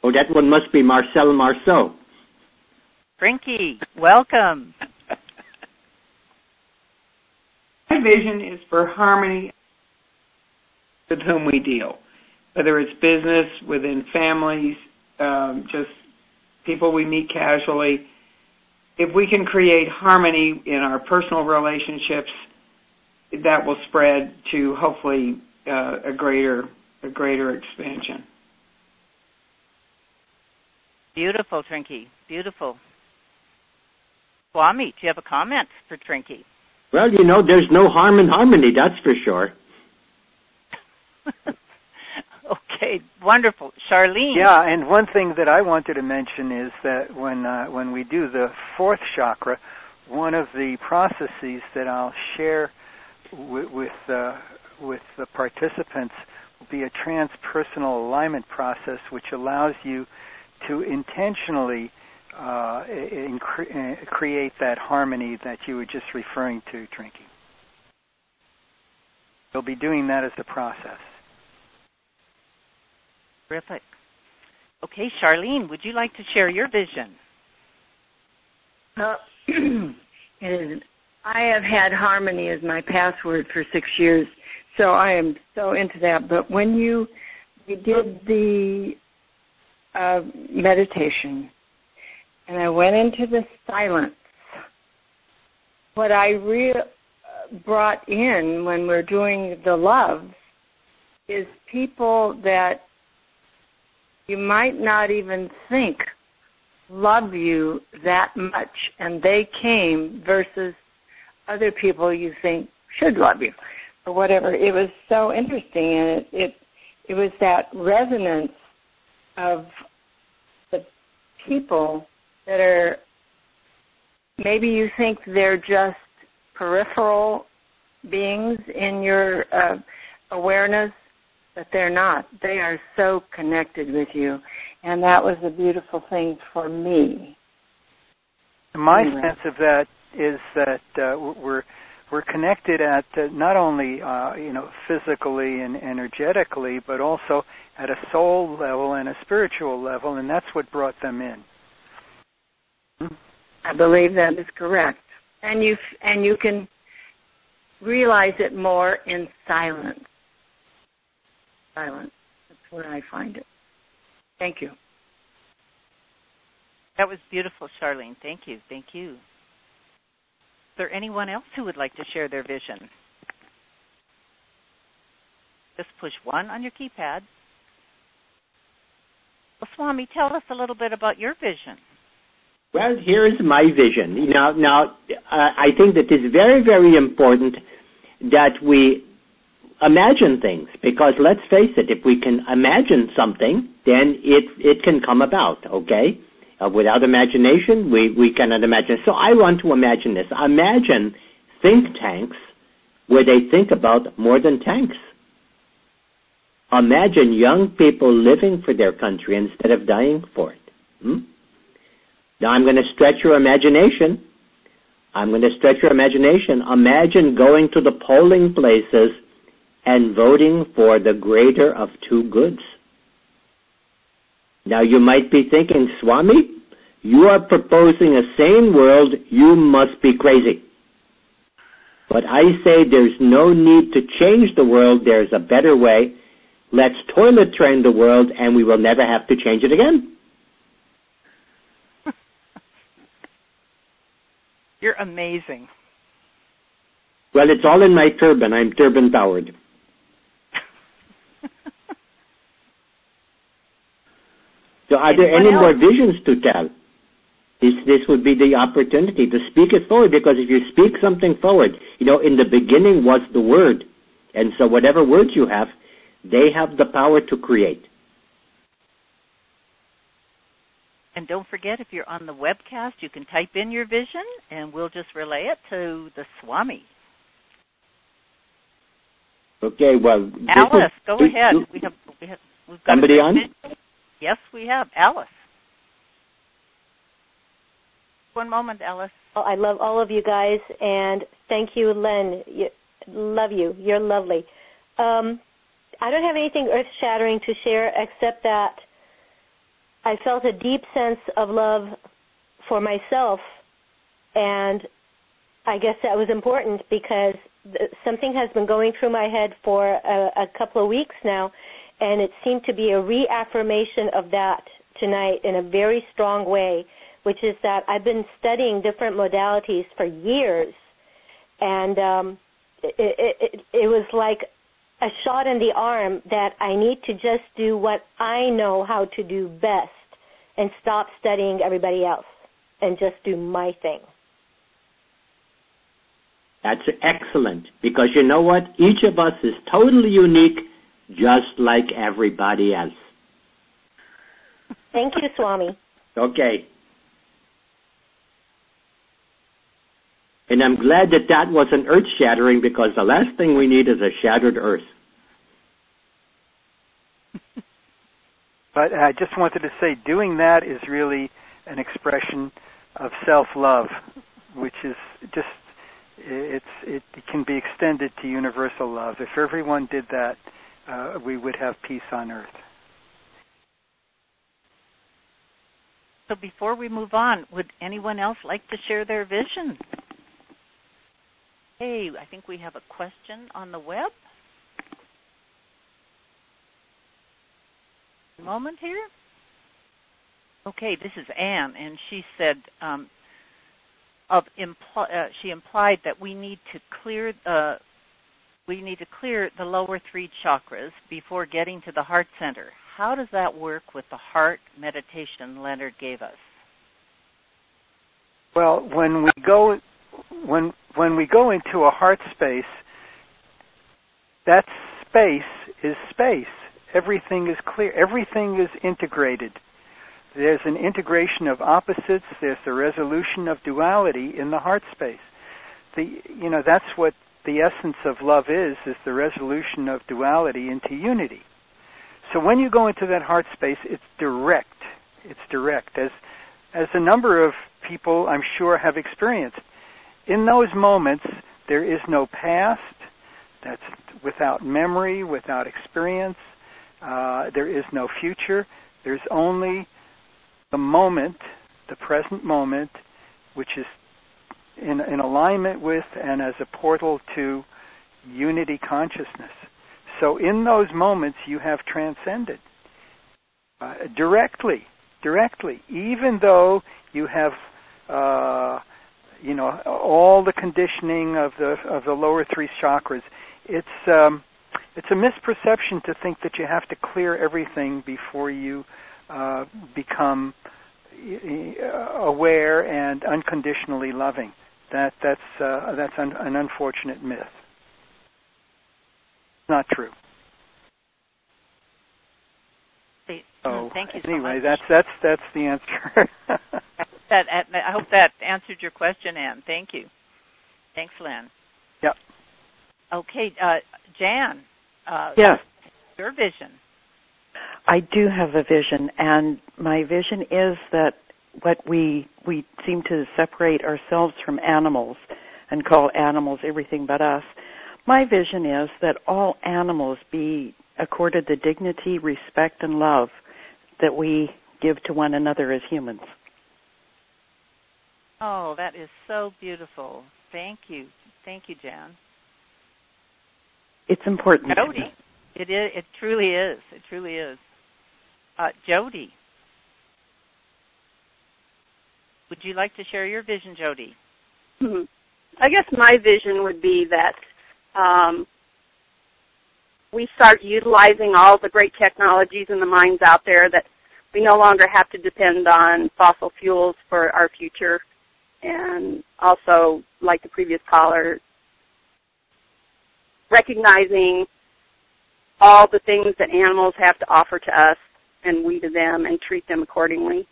Oh, that one must be Marcel Marceau. Frankie, welcome. My vision is for harmony with whom we deal, whether it's business, within families, just people we meet casually. If we can create harmony in our personal relationships, that will spread to hopefully a greater expansion. Beautiful, Trinky. Beautiful. Swami, do you have a comment for Trinky? Well, there's no harm in harmony, that's for sure. Okay, wonderful. Charlene? Yeah, and one thing that I wanted to mention is that when we do the fourth chakra, one of the processes that I'll share with the participants will be a transpersonal alignment process, which allows you to intentionally create that harmony that you were just referring to, Trinky. You'll be doing that as a process. Terrific. Okay, Charlene, would you like to share your vision? I have had harmony as my password for 6 years, so I am so into that. But when we did the meditation, and I went into the silence, what I brought in when we're doing the love is people that you might not even think love you that much, and they came versus other people you think should love you or whatever. It was so interesting, and it was that resonance of the people that are, maybe you think they're just peripheral beings in your awareness, but they're not. They are so connected with you, and that was a beautiful thing for me. My sense of that is that we're connected at not only physically and energetically, but also at a soul level and a spiritual level, and that's what brought them in. I believe that is correct, and you can realize it more in silence. Silence. That's where I find it. Thank you. That was beautiful, Charlene. Thank you. Thank you. Is there anyone else who would like to share their vision? Just push 1 on your keypad. Well, Swami, tell us a little bit about your vision. Well, here is my vision. Now, I think that it's very, very important that we imagine things, because let's face it, if we can imagine something, then it can come about, okay? Without imagination, we cannot imagine. So I want to imagine this. Imagine think tanks where they think about more than tanks. Imagine young people living for their country instead of dying for it. Now I'm going to stretch your imagination. Imagine going to the polling places and voting for the greater of two goods. Now you might be thinking, Swami, you are proposing a sane world, you must be crazy. But I say there's no need to change the world, there's a better way. Let's toilet train the world and we will never have to change it again. You're amazing. Well, it's all in my turban. I'm turban powered. So are there any more visions to tell? This would be the opportunity to speak it forward, because if you speak something forward, in the beginning was the Word. And so whatever words you have, they have the power to create. And don't forget, if you're on the webcast, you can type in your vision, and we'll just relay it to the Swami. Okay, well... Alice, go ahead. We've got somebody on? Yes, we have. Alice. One moment, Alice. Well, I love all of you guys, and thank you, Len. Love you. You're lovely. I don't have anything earth-shattering to share except that I felt a deep sense of love for myself, and I guess that was important because something has been going through my head for a couple of weeks now, and it seemed to be a reaffirmation of that tonight in a very strong way, which is that I've been studying different modalities for years, and it was like a shot in the arm that I need to just do what I know how to do best and stop studying everybody else and just do my thing. That's excellent, because you know what? Each of us is totally unique, just like everybody else. Thank you, Swami. Okay. And I'm glad that wasn't earth-shattering, because the last thing we need is a shattered earth. But I just wanted to say, doing that is really an expression of self-love, which is just, it can be extended to universal love. If everyone did that, we would have peace on earth. So before we move on, would anyone else like to share their vision? Hey, I think we have a question on the web. A moment here. Okay, this is Anne, and she said she implied that we need to clear the lower three chakras before getting to the heart center. How does that work with the heart meditation Leonard gave us? Well, when we go into a heart space, that space is space. Everything is clear. Everything is integrated. There's an integration of opposites. There's the resolution of duality in the heart space. That's what the essence of love is the resolution of duality into unity. So when you go into that heart space, it's direct. It's direct, as a number of people, I'm sure, have experienced. In those moments, there is no past. That's without memory, without experience. There is no future. There's only the moment, the present moment, which is in alignment with and as a portal to unity consciousness. So in those moments, you have transcended directly, even though you have, all the conditioning of the lower three chakras. It's a misperception to think that you have to clear everything before you become aware and unconditionally loving. That's an unfortunate myth. Not true. So thank you so anyway, much. that's the answer. I hope that answered your question, Anne. Thank you. Thanks, Len. Yep. Okay, Jan. Yes. Your vision. I do have a vision, and my vision is that what we seem to separate ourselves from animals and call animals everything but us. My vision is that all animals be accorded the dignity, respect, and love that we give to one another as humans. Oh, that is so beautiful. Thank you. Thank you, Jan. It's important. Jody. It is. It truly is. It truly is. Jody. Would you like to share your vision, Jody? I guess my vision would be that we start utilizing all the great technologies and the mines out there, that we no longer have to depend on fossil fuels for our future. And also, like the previous caller, recognizing all the things that animals have to offer to us and we to them, and treat them accordingly.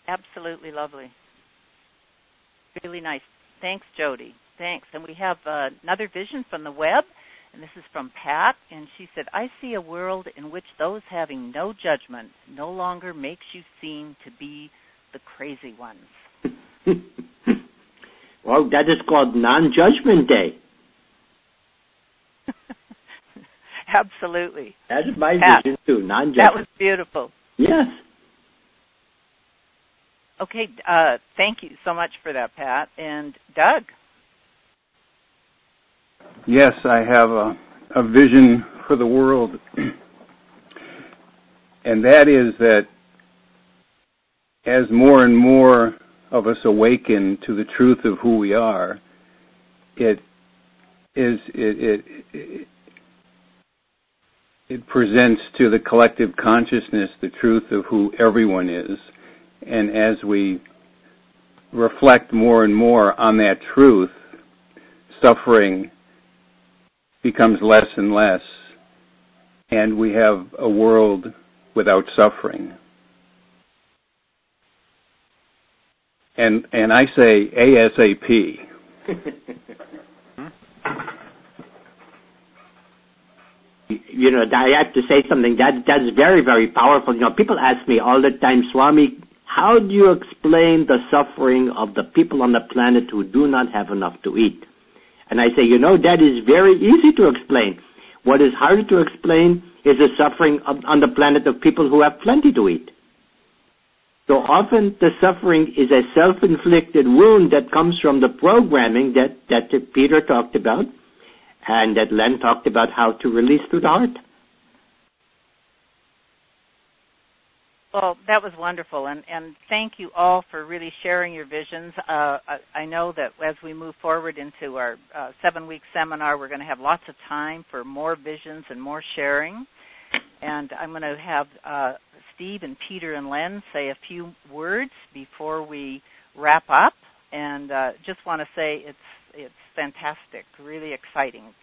Absolutely lovely. Really nice. Thanks, Jody. Thanks. And we have another vision from the web, and this is from Pat, and she said, I see a world in which those having no judgment no longer makes you seem to be the crazy ones. Well, that is called Non-Judgment Day. Absolutely. That's my Pat, vision too, non-judgment. That was beautiful. Yes. Okay, thank you so much for that, Pat. And Doug? Yes, I have a vision for the world, and that is that as more and more of us awaken to the truth of who we are, it presents to the collective consciousness the truth of who everyone is. And as we reflect more and more on that truth, suffering becomes less and less, and we have a world without suffering. And I say ASAP. You know, I have to say something that's very, very powerful. You know, people ask me all the time, Swami, how do you explain the suffering of the people on the planet who do not have enough to eat? And I say, you know, that is very easy to explain. What is harder to explain is the suffering on the planet of people who have plenty to eat. So often the suffering is a self-inflicted wound that comes from the programming that Peter talked about and that Len talked about how to release through the heart. Well, that was wonderful, and thank you all for really sharing your visions. I know that as we move forward into our 7-week seminar, we're going to have lots of time for more visions and more sharing. And I'm going to have Steve and Peter and Len say a few words before we wrap up. And just want to say it's fantastic, really exciting.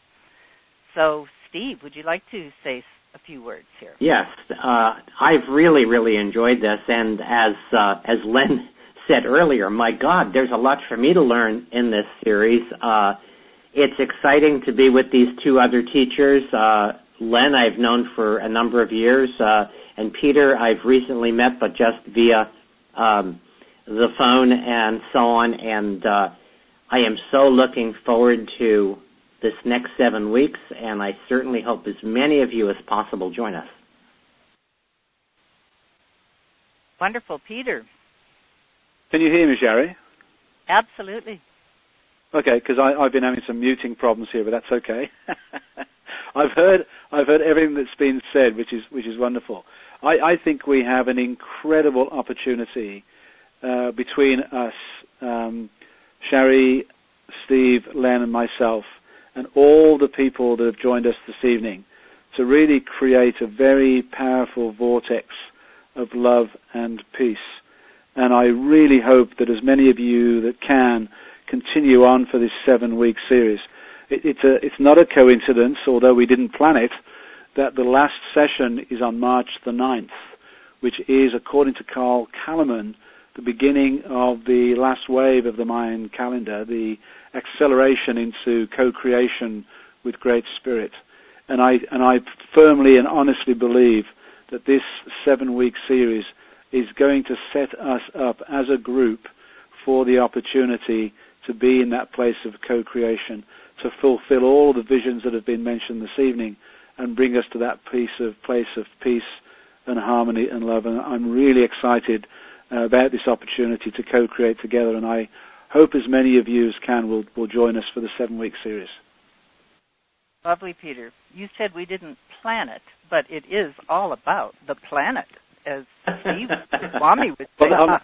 So, Steve, would you like to say a few words here? Yes, I've really, really enjoyed this, and as Len said earlier, my God, there's a lot for me to learn in this series. It's exciting to be with these two other teachers. Len I've known for a number of years, and Peter I've recently met, but just via the phone and so on, and I am so looking forward to this next 7 weeks, and I certainly hope as many of you as possible join us. Wonderful. Peter? Can you hear me, Shari? Absolutely. Okay, because I've been having some muting problems here, but that's okay. I've heard everything that's been said, which is wonderful. I think we have an incredible opportunity between us, Shari, Steve, Len, and myself, and all the people that have joined us this evening, to really create a very powerful vortex of love and peace. And I really hope that as many of you that can continue on for this 7-week series. It's not a coincidence, although we didn't plan it, that the last session is on March the 9th, which is, according to Carl Kalleman, the beginning of the last wave of the Mayan calendar, the acceleration into co-creation with Great Spirit. And I firmly and honestly believe that this 7-week series is going to set us up as a group for the opportunity to be in that place of co-creation, to fulfill all the visions that have been mentioned this evening and bring us to that place of peace and harmony and love. And I'm really excited about this opportunity to co-create together, and I hope as many of you as can will join us for the 7-week series. Lovely, Peter. You said we didn't plan it, but it is all about the planet, as Steve Swami would say. Well,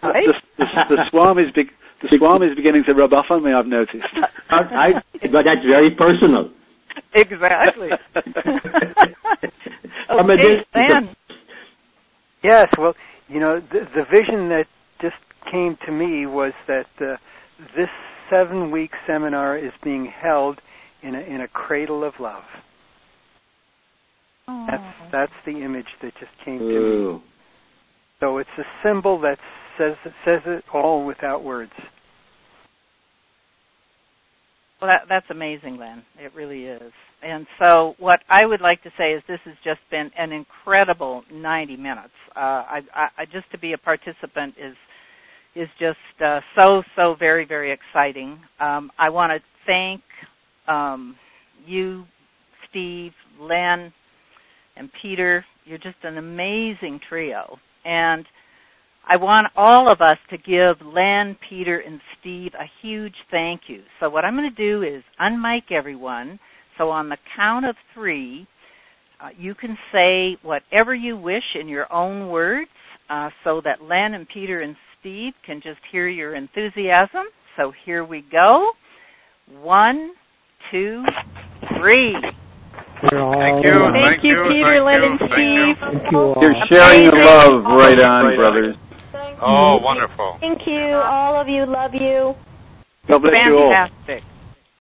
the Swami's beginning to rub off on me, I've noticed. But that's very personal. Exactly. Okay, yes, well, you know, the vision that just came to me was that this 7-week seminar is being held in a cradle of love. Aww. That's the image that just came to me. So it's a symbol that says it all without words. Well, that's amazing, Len. It really is. And so what I would like to say is this has just been an incredible 90 minutes. I just to be a participant is just so very, very exciting. I want to thank you, Steve, Len, and Peter. You're just an amazing trio. And I want all of us to give Len, Peter, and Steve a huge thank you. So what I'm going to do is unmic everyone. So on the count of 3, you can say whatever you wish in your own words so that Len and Peter and Steve can just hear your enthusiasm. So here we go. 1, 2, 3. Thank you. Thank you, Peter, Len, and Steve. You're sharing the love right on, brothers. Oh, wonderful. Thank you. All of you. Love you. God bless you all. Fantastic.